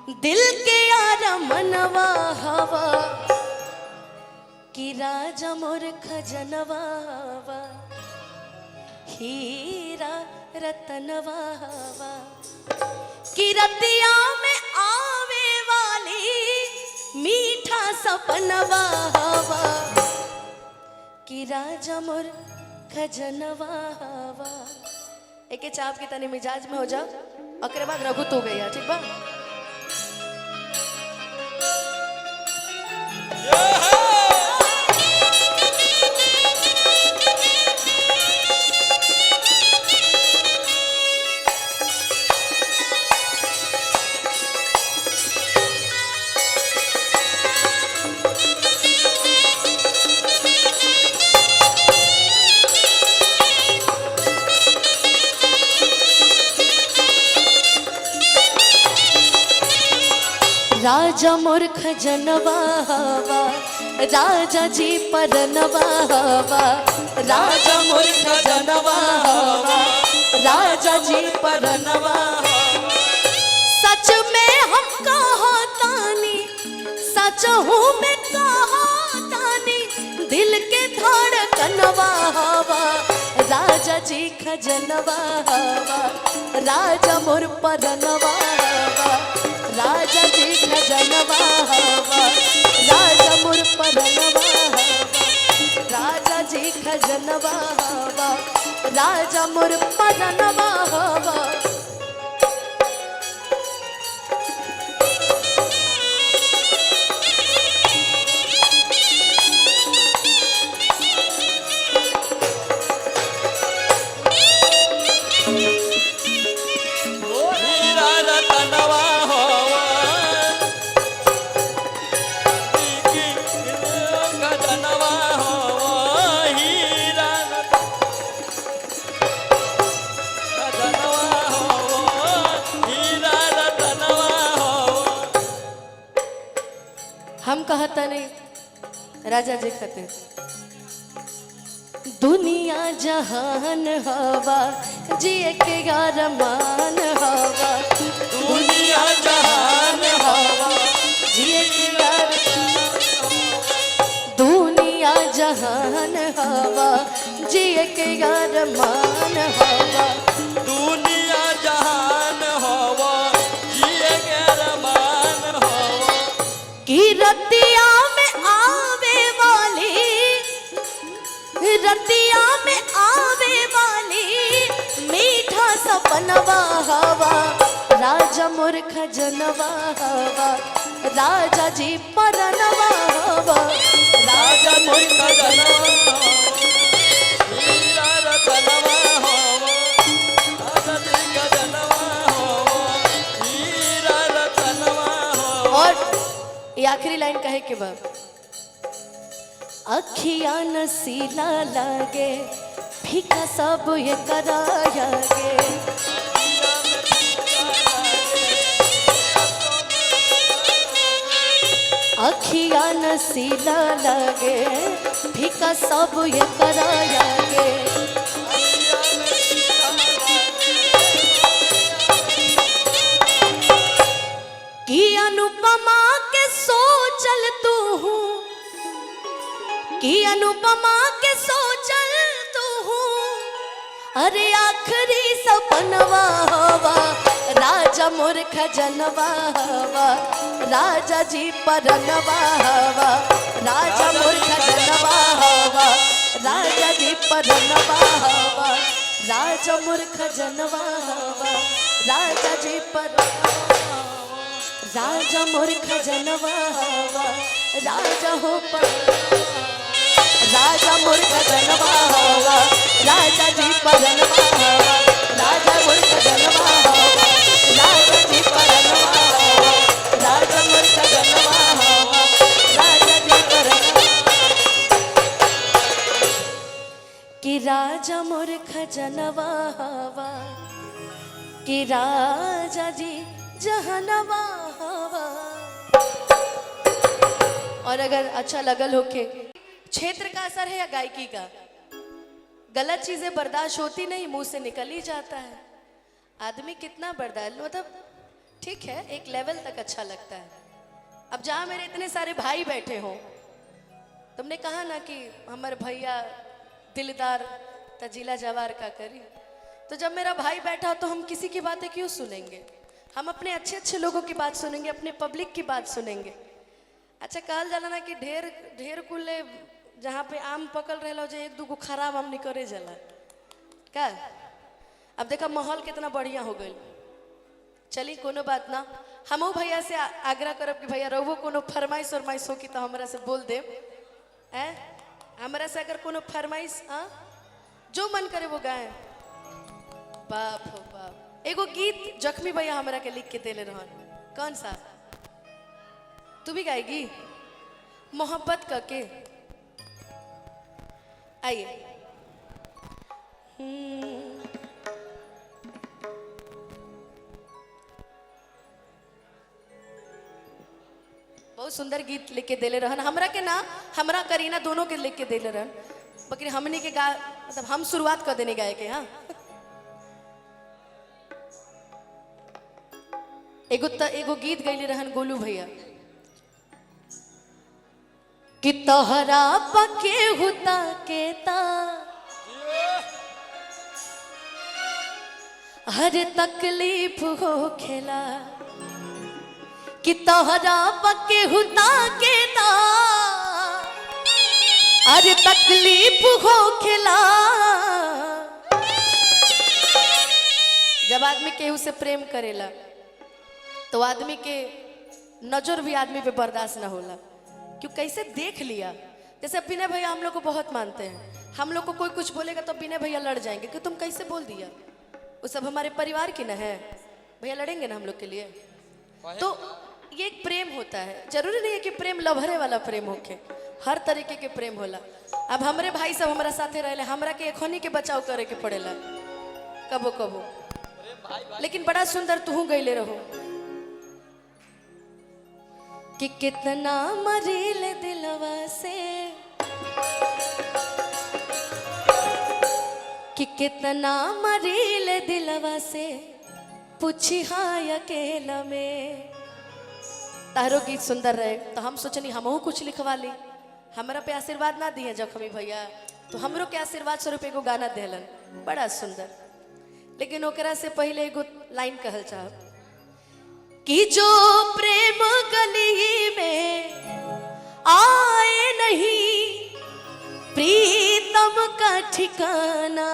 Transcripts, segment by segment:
दिल के यार मनवा हवा कि राजा मोर खजनवा हवा हीरा रतनवा हवा कि रतिया में आवे वाली मीठा सपनवा हवा कि राजा मोर खजनवा हवा। एक चाप के तनी मिजाज में हो जा अकरे बाद रघु तो गया ठीक बा। राजा मोर खजनवा हवा राजा जी परनवा हवा राजा मोर खजनवा हवा राजा जी परनवा। सच में हम कहो तानी सच हूँ मैं कहो तानी दिल के धड़कनवा हवा राजा जी खजनवा हवा राजा मोर परनवा हवा राजा जी खजनवा हवा राजा मोर परनवा हवा राजा जी खजनवा हवा राजा मोर परनवा हवा। हम कहता नहीं राजा जी खातिर दुनिया जहान हवा जिए के अरमान हवा दुनिया जहान हवा जिए के दुनिया जहान हवा जिए के अरमान हवा दुनिया जहान हवा जिए के अरमान हवा कि रतिया में आवे वाली रतिया में आवे वाली मीठा सपनवा हवा राजा मोर खजनवा हवा राजा जी परनवा हवा राजा मोर खजनवा हीरा रतनवा हवा राजा जी खजनवा हवा हीरा रतनवा हवा। और ये आखिरी लाइन कहे के बाद अखिया नसीला लागे फीका सब ये कराया गे अखिया नसीला लागे फीका सब ये कराया गे कि अनुपमा के सोचल तू हूँ कि अनुपमा के सोचल तू हूँ अरे आखिरी सपनवा हवा राजा मोर खजनवा हवा राजा जी परनवा हवा राजा मोर खजनवा हवा राजा जी परनवा हवा राजा मोर खजनवा हवा राजा जी परनवा राजा मोर खजनवा हवा राजा हो पर राजा मोर खजनवा हवा राजा जी परनवा हवा राजा मोर खजनवा हवा राजा जी परनवा हवा राजा मोर खजनवा हवा राजा जी परनवा कि राजा मोर खजनवा हवा कि राजा जी जहनवा हवा। और अगर अच्छा लगल होके क्षेत्र का असर है या गायकी का गलत चीजें बर्दाश्त होती नहीं मुंह से निकल ही जाता है। आदमी कितना बर्दाश्त मतलब ठीक है, एक लेवल तक अच्छा लगता है। अब जहाँ मेरे इतने सारे भाई बैठे हों, तुमने कहा ना कि हमारे भैया दिलदार तजीला जवार का करी, तो जब मेरा भाई बैठा हो तो हम किसी की बातें क्यों सुनेंगे? हम अपने अच्छे अच्छे लोगों की बात सुनेंगे, अपने पब्लिक की बात सुनेंगे। अच्छा कहल जाला ना कि ढेर ढेर कुले जहाँ पे आम पकल रहे जो एक दूगो खराब आम निकले जाला का। अब देखा माहौल कितना बढ़िया हो गई। चली कोनो बात ना, हम भैया से आग्रह करब कि भैया रहो कोनो फरमाइश उरमाइश हो कि तो हमरा से बोल दे। हमरा से अगर कोनो फरमाइश जो मन करे वो गाए। बाप हो बाप, एगो गीत जख्मी भैया हमरा के लिख के देले रहन। कौन सा? तू भी गाएगी? मोहब्बत करके। आइए। बहुत सुंदर गीत लिख के देले रहन हमरा के ना, हमरा करीना दोनों के लिख के देले रहन। बकरी हमने के गा मतलब हम शुरुआत कर देने गाए के। हाँ एगो गीत गईले रहन गोलू भैया कि तोहरा पके हुता केता हर तकलीफ हो खेला कि तोहरा पके हुता केता हर तकलीफ हो खेला। जब आदमी केहू से प्रेम करेला तो आदमी के नजर भी आदमी पे बर्दाश्त ना होला, क्यों कैसे देख लिया। जैसे विनय भैया हम लोग को बहुत मानते हैं, हम लोग को कोई कुछ बोलेगा तो विनय भैया लड़ जाएंगे कि तुम कैसे बोल दिया। वो सब हमारे परिवार की ना है, भैया लड़ेंगे ना हम लोग के लिए। तो ये एक प्रेम होता है, जरूरी नहीं है कि प्रेम लभरे वाला प्रेम होके, हर तरीके के प्रेम होला। अब हमारे भाई सब हमारा साथे रहे, हमरा के एखनी के बचाव करे के पड़ेला कबो कबो, लेकिन बड़ा सुंदर तू गईले रहो कि कितना मरील दिलवा से, कि कितना मरील दिलवा से पूछी हाय अकेला में। तारो गीत सुंदर रहे तो हम सोचनी हमहू कुछ लिखवा ली। हमरा पे आशीर्वाद ना दिए जख्मी भैया, तो हमरो के आशीर्वाद स्वरूप एगो गाना देलन बड़ा सुंदर। लेकिन ओकरा से पहले एगो लाइन कहल चाहब कि जो प्रेम गली में आए नहीं प्रीतम का ठिकाना,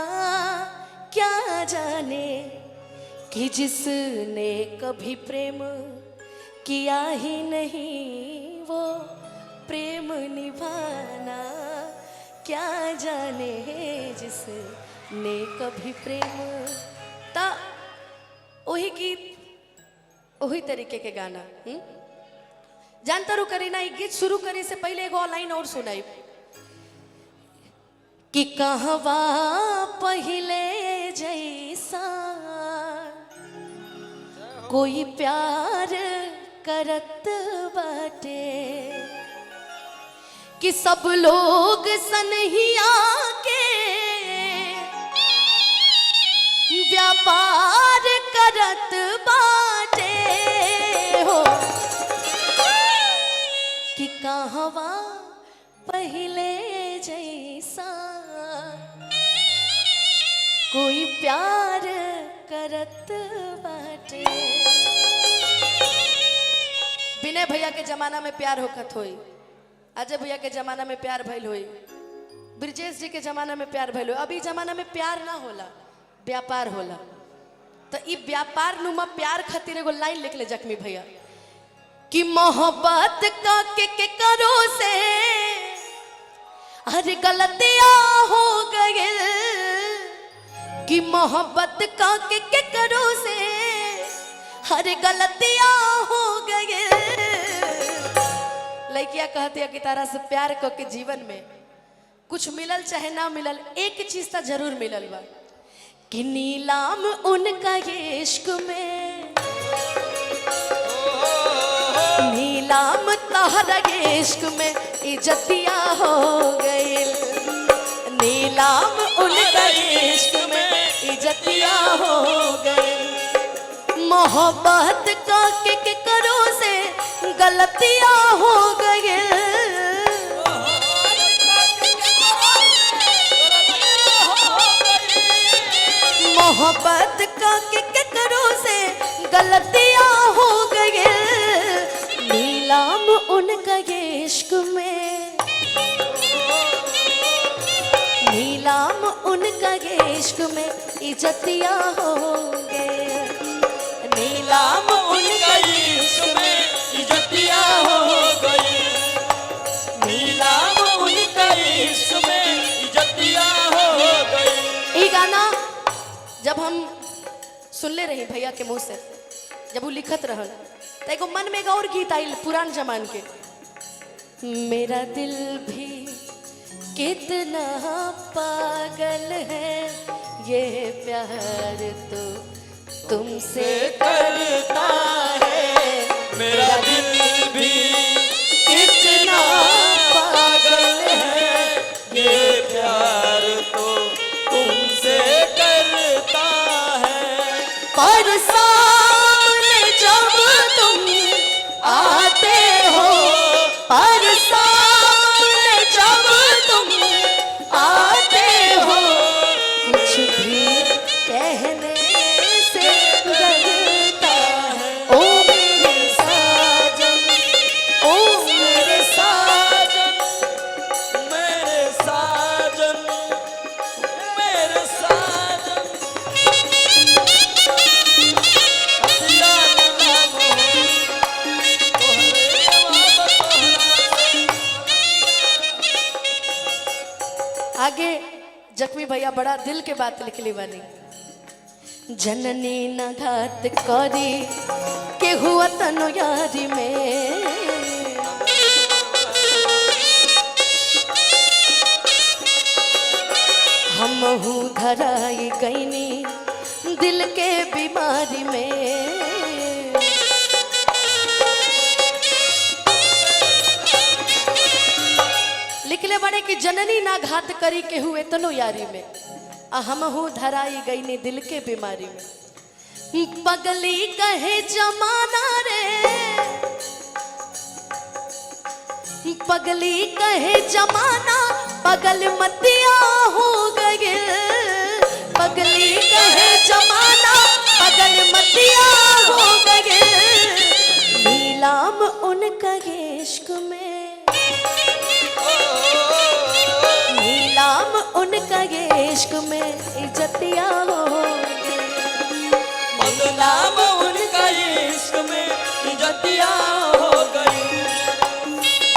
क्या जाने कि जिसने कभी प्रेम किया ही नहीं वो प्रेम निभाना, क्या जाने जिसने कभी प्रेम। ता वही गीत वही तरीके के गाना जानता रू करी ना। गीत शुरू करे से पहले एगो लाइन और सुनाई कि कहवा पहले जैसा कोई प्यार करत बाटे, कि सब लोग सनहिया के व्यापार करत बाटे हो, कि कहवा पहले जैसा कोई प्यार करत बाटे। विनय भैया के जमाना में प्यार होखत होई, अजय भैया के जमाना में प्यार भइल होई, ब्रिजेश जी के जमाना में प्यार भइल होई। अभी जमाना में प्यार ना होला, व्यापार होला। तो ई व्यापार नुमा प्यार खातिर एगो लाइन लिख ले जख्मी भैया कि मोहब्बत का के करो से हर गलतियां हो गई, कि मोहब्बत का के करो से हर गलतियां हो गई। लड़कियां कहती है कि तारा से प्यार करके जीवन में कुछ मिलल चाहे ना मिलल, एक चीज तो जरूर मिलल बा कि नीलाम उनका ये इश्क में, नीलाम तहरा ये इश्क में इज्जतिया हो गई, नीलाम उनका ये इश्क में इज्जतिया हो गई। मोहब्बत का के करो से गलतियां हो गई। मोहब्बत का के करो से गलतियां हो गई। नीलाम उनका ये इश्क में, नीलाम उनका ये इश्क में इज्जतियां हो गए। नीलाम उनका इश्क में इज्जतियां हो गई। नीलाम उनका इश्क में इज्जतियां हो गई। ये गाना जब हम सुनले रही भैया के मुंह से, जब वो लिखत रहल तो एगो मन में एक और गीत आइल पुरान जमान के, मेरा दिल भी कितना पागल है, ये प्यार तो तुमसे करता है। मेरा दिल भी कितना पागल है, ये प्यार तो तुमसे करता है। पर सामने जब तुम आते हो, पर सामने जब तुम आते हो, कुछ भी कहने से डरता है। ओ मेरे साजन, ओ मेरे साजन, मेरे साजन, मेरे साजन, अतिया नाम हो, तोहरे वादा तोहरा। आगे जख्मी भैया बड़ा दिल के बात लिखली बानी। जननी न घात करी के हुआ तनु यारी में, हम हूँ धराई गईनी दिल के बीमारी में। लिखले बड़े कि जननी ना घात करी के हुए तनो यारी में, हम हूँ धराई गईनी दिल के बीमारी में। पगली कहे जमाना रे, पगली कहे जमाना, पगल मतिया हो गए। पगली कहे जमाना, पगल मतिया हो गए। नीलाम उनका इश्क में, नीलाम उनका इश्क में इज्जतियां हो गई। बदनाम उनका इश्क में इज्जतियां हो गई।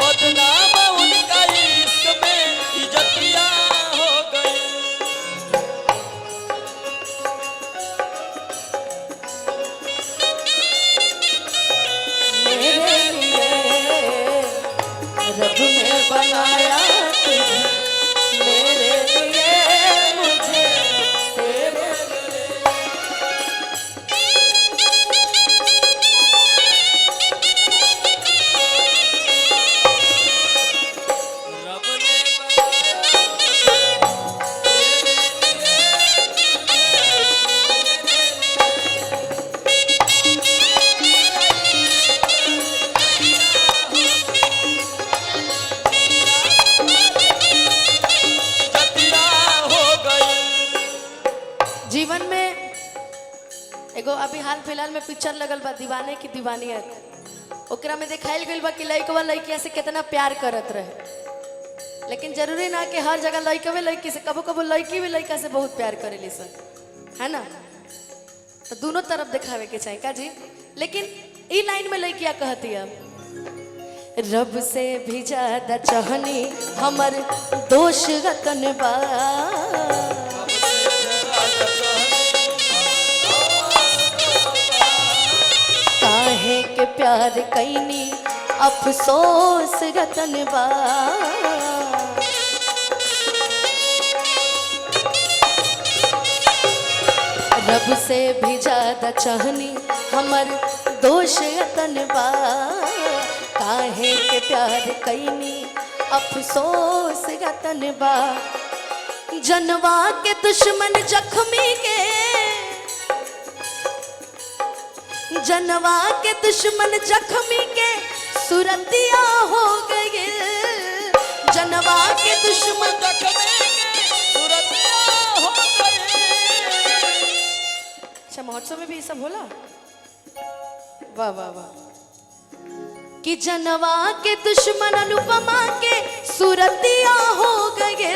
बदनाम उनका इश्क में इज्जतियां हो गई। मेरे लिए रब ने बनाया तुझे, मेरे लिए मुझे तेरे रब ने इज्जतियां हो गई। जीवन में एगो अभी हाल फिलहाल में पिक्चर लगल बा दीवाने की दीवानियत, ओकरा में दिखाइल गइल बा कि लइकवा लइकिया से कितना प्यार करत रहे। लेकिन जरूरी ना कि हर जगह लइकवे लइकी से, कबो कबो लइकी भी लइका से बहुत प्यार करेली सन, है ना। तो दोनों तरफ दिखावे के चाहिए का जी। लेकिन ई लाइन में लइकिया कहती है, रब से भी ज्यादा चाहनी हमर दोष रतन बा, काहे के प्यार कैनी अफसोस रतन बा। रब से भी ज्यादा चाहनी हमर दोष रतन बा, काहे के प्यार कैनी अफसोस रतन बा। जनवा के दुश्मन जख्मी के, जनवा के दुश्मन जख्मी के सुरतिया हो गए, जनवा के दुश्मन अच्छा महोत्सव में भी ये सब होला। वाह वाह वाह। कि जनवा के दुश्मन अनुपमा के सुरतिया हो गए,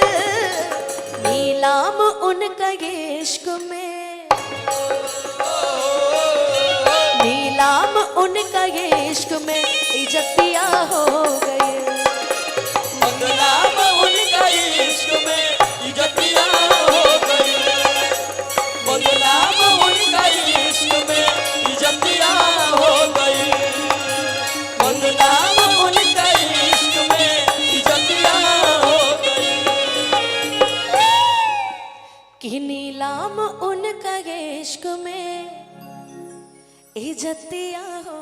नीलाम उनका इश्क में, नीलाम उनका इश्क में इज्जतिया हो गए, बदनाम उनका इश्क में इज्जतिया हो गई, बदनाम उनका इश्क में इज्जतिया हो गई, बदनाम उनका इश्क में इज्जतिया हो गई। कि नीलाम उनका इश्क में इज्जतिया हो